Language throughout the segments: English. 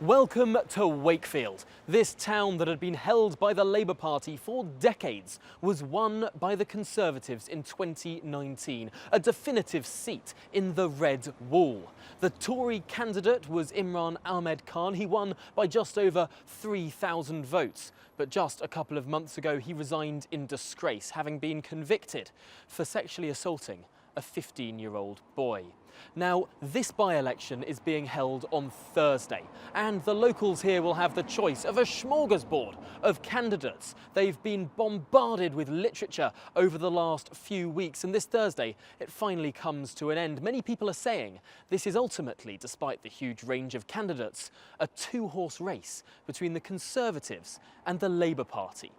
Welcome to Wakefield. This town that had been held by the Labour Party for decades was won by the Conservatives in 2019, a definitive seat in the Red Wall. The Tory candidate was Murad Ahmed Khan. He won by just over 3,000 votes. But just a couple of months ago, he resigned in disgrace, having been convicted for sexually assaulting a 15-year-old boy. Now, this by-election is being held on Thursday, and the locals here will have the choice of a smorgasbord of candidates. They've been bombarded with literature over the last few weeks, and this Thursday it finally comes to an end. Many people are saying this is ultimately, despite the huge range of candidates, a two-horse race between the Conservatives and the Labour Party.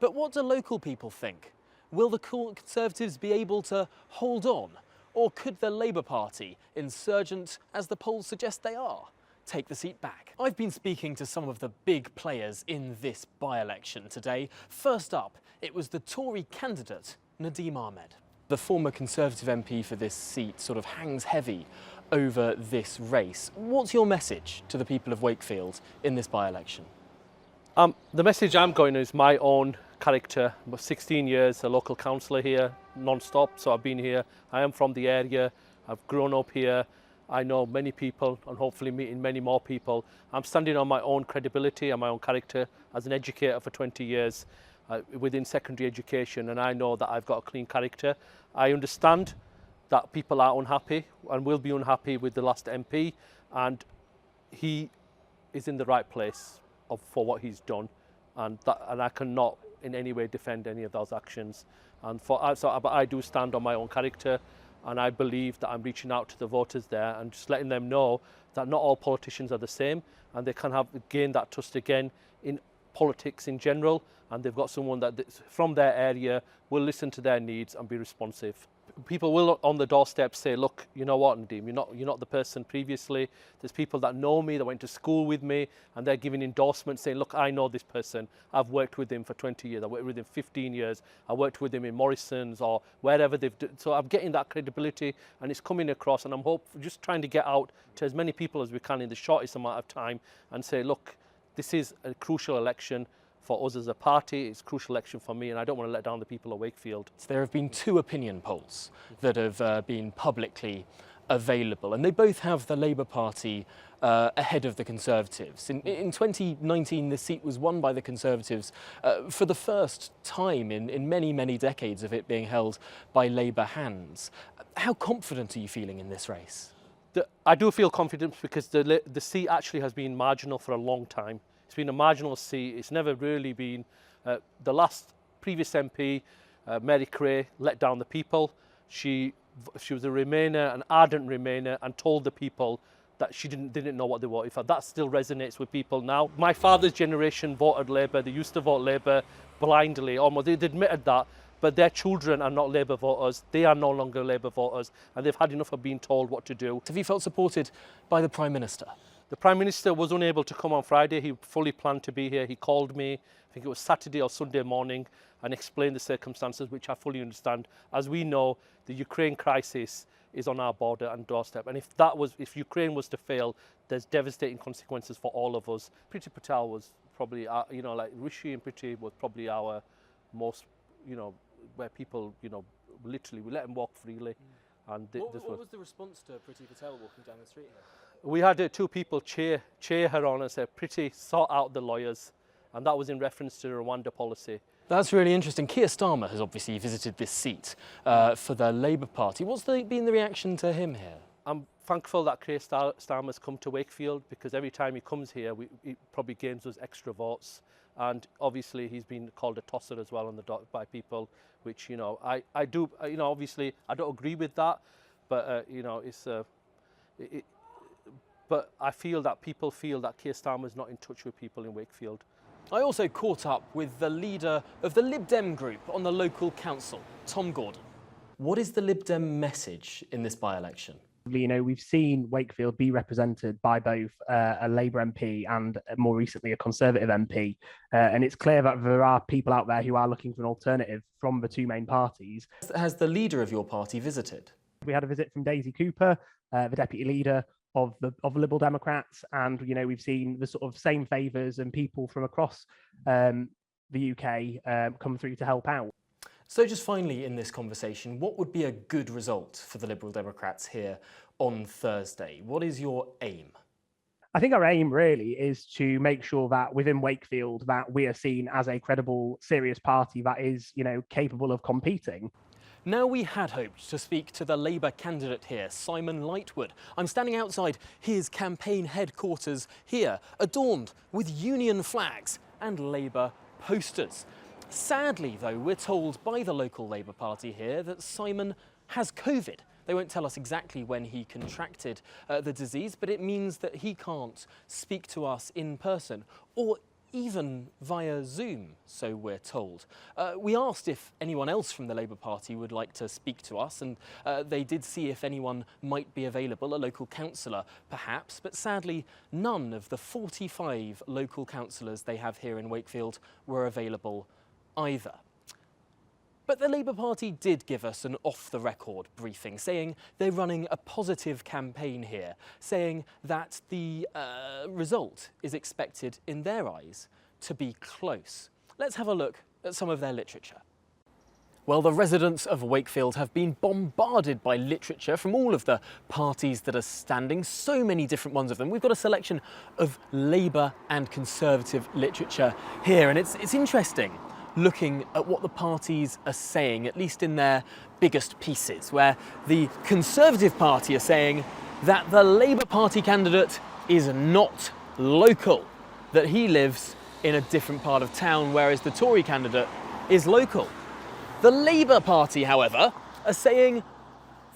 But what do local people think? Will the Conservatives be able to hold on? Or could the Labour Party, insurgent as the polls suggest they are, take the seat back? I've been speaking to some of the big players in this by-election today. First up, it was the Tory candidate, Nadeem Ahmed. The former Conservative MP for this seat sort of hangs heavy over this race. What's your message to the people of Wakefield in this by-election? The message I'm going is my own character. I'm 16 years, a local councillor here, non-stop, so I've been here. I am from the area, I've grown up here, I know many people and hopefully meeting many more people. I'm standing on my own credibility and my own character as an educator for 20 years within secondary education, and I know that I've got a clean character. I understand that people are unhappy and will be unhappy with the last MP, and he is in the right place for what he's done, and I cannot in any way defend any of those actions. But I do stand on my own character, and I believe that I'm reaching out to the voters there and just letting them know that not all politicians are the same, and they can have gained that trust again in politics in general, and they've got someone that from their area will listen to their needs and be responsive. People will on the doorstep say, look, you know what, Nadeem, you're not the person previously. There's people that know me, that went to school with me, and they're giving endorsements saying, look, I know this person. I've worked with him for 20 years. I worked with him 15 years. I worked with him in Morrison's or wherever they've done. So I'm getting that credibility, and it's coming across, and I'm just trying to get out to as many people as we can in the shortest amount of time and say, look, this is a crucial election for us as a party. It's a crucial election for me, and I don't want to let down the people of Wakefield. So there have been two opinion polls that have been publicly available, and they both have the Labour Party ahead of the Conservatives. In 2019, the seat was won by the Conservatives for the first time in many, many decades of it being held by Labour hands. How confident are you feeling in this race? I do feel confident because the seat actually has been marginal for a long time. It's been a marginal seat. It's never really been. The last previous MP, Mary Cray, let down the people. She was a Remainer, an ardent Remainer, and told the people that she didn't know what they voted for. That still resonates with people now. My father's generation voted Labour. They used to vote Labour blindly, almost. They admitted that, but their children are not Labour voters. They are no longer Labour voters, and they've had enough of being told what to do. Have you felt supported by the Prime Minister? The Prime Minister was unable to come on Friday. He fully planned to be here. He called me, I think it was Saturday or Sunday morning, and explained the circumstances, which I fully understand. As we know, the Ukraine crisis is on our border and doorstep. And if Ukraine was to fail, there's devastating consequences for all of us. Priti Patel was probably, like Rishi and Priti was probably our most, where people, literally, we let them walk freely. And what was the response to Priti Patel walking down the street here? We had two people cheer her on and say, Priti, sort out the lawyers. And that was in reference to the Rwanda policy. That's really interesting. Keir Starmer has obviously visited this seat for the Labour Party. What's been the reaction to him here? I'm thankful that Keir Starmer's come to Wakefield, because every time he comes here, he probably gains us extra votes. And obviously he's been called a tosser as well on the dot by people, which, I do, obviously I don't agree with that, but, but I feel that people feel that Keir Starmer's not in touch with people in Wakefield. I also caught up with the leader of the Lib Dem group on the local council, Tom Gordon. What is the Lib Dem message in this by-election? We've seen Wakefield be represented by both a Labour MP and more recently a Conservative MP. And it's clear that there are people out there who are looking for an alternative from the two main parties. Has the leader of your party visited? We had a visit from Daisy Cooper, the deputy leader, of Liberal Democrats, and we've seen the sort of same favours and people from across the UK come through to help out. So just finally in this conversation, what would be a good result for the Liberal Democrats here on Thursday? What is your aim? I think our aim really is to make sure that within Wakefield that we are seen as a credible, serious party that is, capable of competing. Now, we had hoped to speak to the Labour candidate here, Simon Lightwood. I'm standing outside his campaign headquarters here, adorned with union flags and Labour posters. Sadly, though, we're told by the local Labour Party here that Simon has COVID. They won't tell us exactly when he contracted the disease, but it means that he can't speak to us in person or even via Zoom, so we're told. We asked if anyone else from the Labour Party would like to speak to us, and they did see if anyone might be available, a local councillor perhaps, but sadly none of the 45 local councillors they have here in Wakefield were available either. But the Labour Party did give us an off-the-record briefing, saying they're running a positive campaign here, saying that the result is expected, in their eyes, to be close. Let's have a look at some of their literature. Well, the residents of Wakefield have been bombarded by literature from all of the parties that are standing, so many different ones of them. We've got a selection of Labour and Conservative literature here, and it's interesting looking at what the parties are saying, at least in their biggest pieces, where the Conservative Party are saying that the Labour Party candidate is not local, that he lives in a different part of town, whereas the Tory candidate is local. The Labour Party, however, are saying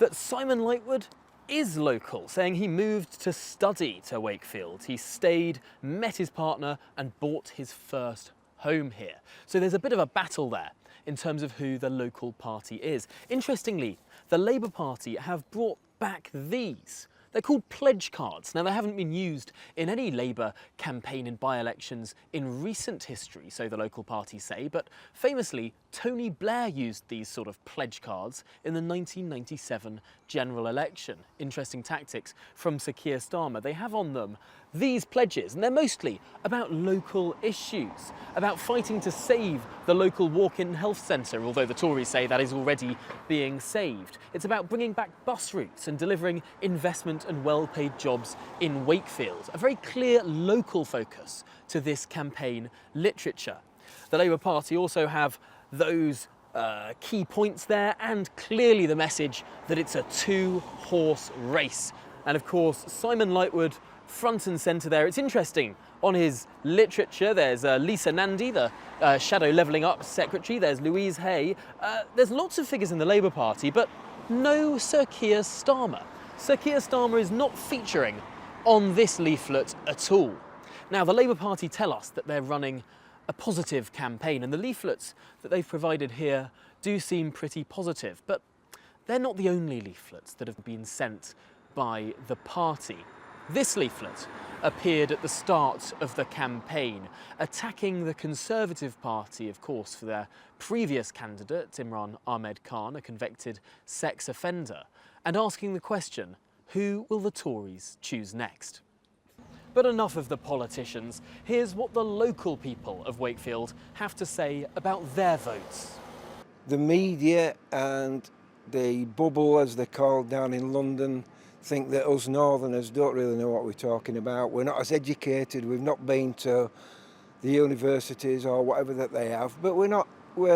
that Simon Lightwood is local, saying he moved to study to Wakefield. He stayed, met his partner and bought his first home here. So there's a bit of a battle there in terms of who the local party is. Interestingly, the Labour Party have brought back these. They're called pledge cards. Now, they haven't been used in any Labour campaign in by-elections in recent history, so the local parties say, but famously, Tony Blair used these sort of pledge cards in the 1997 general election. Interesting tactics from Sir Keir Starmer. They have on them these pledges, and they're mostly about local issues, about fighting to save the local walk-in health centre, although the Tories say that is already being saved. It's about bringing back bus routes and delivering investment and well-paid jobs in Wakefield. A very clear local focus to this campaign literature. The Labour Party also have those key points there, and clearly the message that it's a two-horse race. And of course, Simon Lightwood front and centre there. It's interesting, on his literature there's Lisa Nandy, the Shadow Levelling Up Secretary, there's Louise Hay, there's lots of figures in the Labour Party, but no Sir Keir Starmer. Sir Keir Starmer is not featuring on this leaflet at all. Now, the Labour Party tell us that they're running a positive campaign, and the leaflets that they've provided here do seem pretty positive, but they're not the only leaflets that have been sent by the party. This leaflet appeared at the start of the campaign, attacking the Conservative Party, of course, for their previous candidate, Imran Ahmed Khan, a convicted sex offender, and asking the question, who will the Tories choose next? But enough of the politicians. Here's what the local people of Wakefield have to say about their votes. The media and the bubble, as they're called down in London, think that us northerners don't really know what we're talking about. We're not as educated, we've not been to the universities or whatever that they have, but we're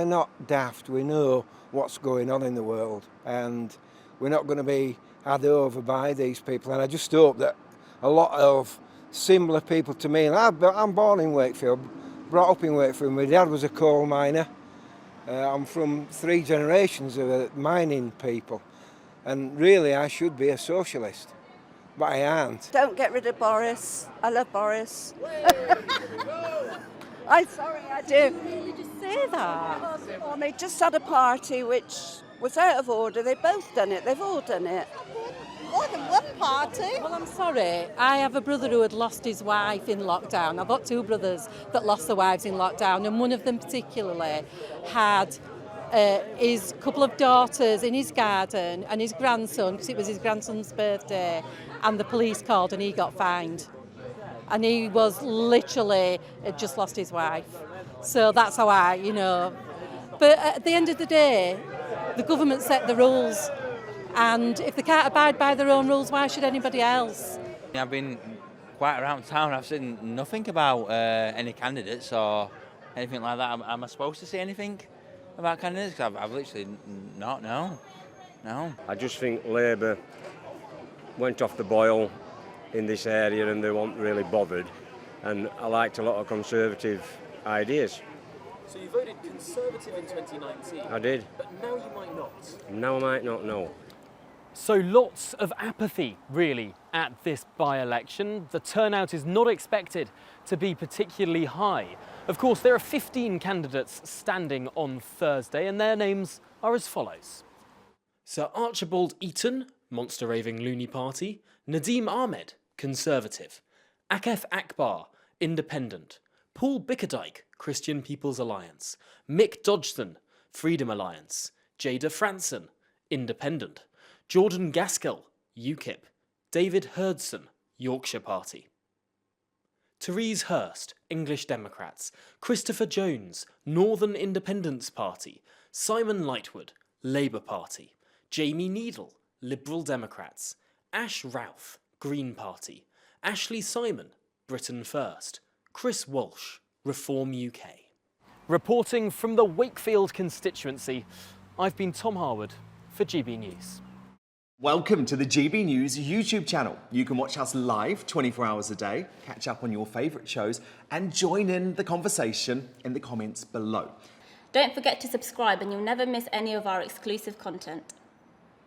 not daft. We know what's going on in the world, and we're not going to be had over by these people. And I just hope that a lot of similar people to me, and I'm born in Wakefield, brought up in Wakefield. My dad was a coal miner. I'm from 3 generations of mining people. And really, I should be a socialist, but I aren't. Don't get rid of Boris. I love Boris. I'm sorry, I do. You just say that. Well, they just had a party which was out of order. They've both done it. They've all done it. More than one party. Well, I'm sorry. I have a brother who had lost his wife in lockdown. I've got 2 brothers that lost their wives in lockdown, and one of them particularly had his couple of daughters in his garden and his grandson, because it was his grandson's birthday, and the police called and he got fined. And he was literally, had just lost his wife. So that's how But at the end of the day, the government set the rules. And if they can't abide by their own rules, why should anybody else? I've been quite around town. I've seen nothing about any candidates or anything like that. Am I supposed to say anything about candidates? 'Cause I've literally not, no. I just think Labour went off the boil in this area and they weren't really bothered. And I liked a lot of Conservative ideas. So you voted Conservative in 2019? I did. But now you might not? Now I might not know. So lots of apathy, really, at this by-election. The turnout is not expected to be particularly high. Of course, there are 15 candidates standing on Thursday, and their names are as follows. Sir Archibald Eaton, Monster Raving Loony Party. Nadeem Ahmed, Conservative. Akef Akbar, Independent. Paul Bickerdike, Christian People's Alliance. Mick Dodgson, Freedom Alliance. Jayda Fransen, Independent. Jordan Gaskell, UKIP. David Herdson, Yorkshire Party. Therese Hirst, English Democrats. Christopher Jones, Northern Independence Party. Simon Lightwood, Labour Party. Jamie Needle, Liberal Democrats. Ash Routh, Green Party. Ashlea Simon, Britain First. Chris Walsh, Reform UK. Reporting from the Wakefield constituency, I've been Tom Harwood for GB News. Welcome to the GB News YouTube channel. You can watch us live 24 hours a day, catch up on your favourite shows and join in the conversation in the comments below. Don't forget to subscribe and you'll never miss any of our exclusive content.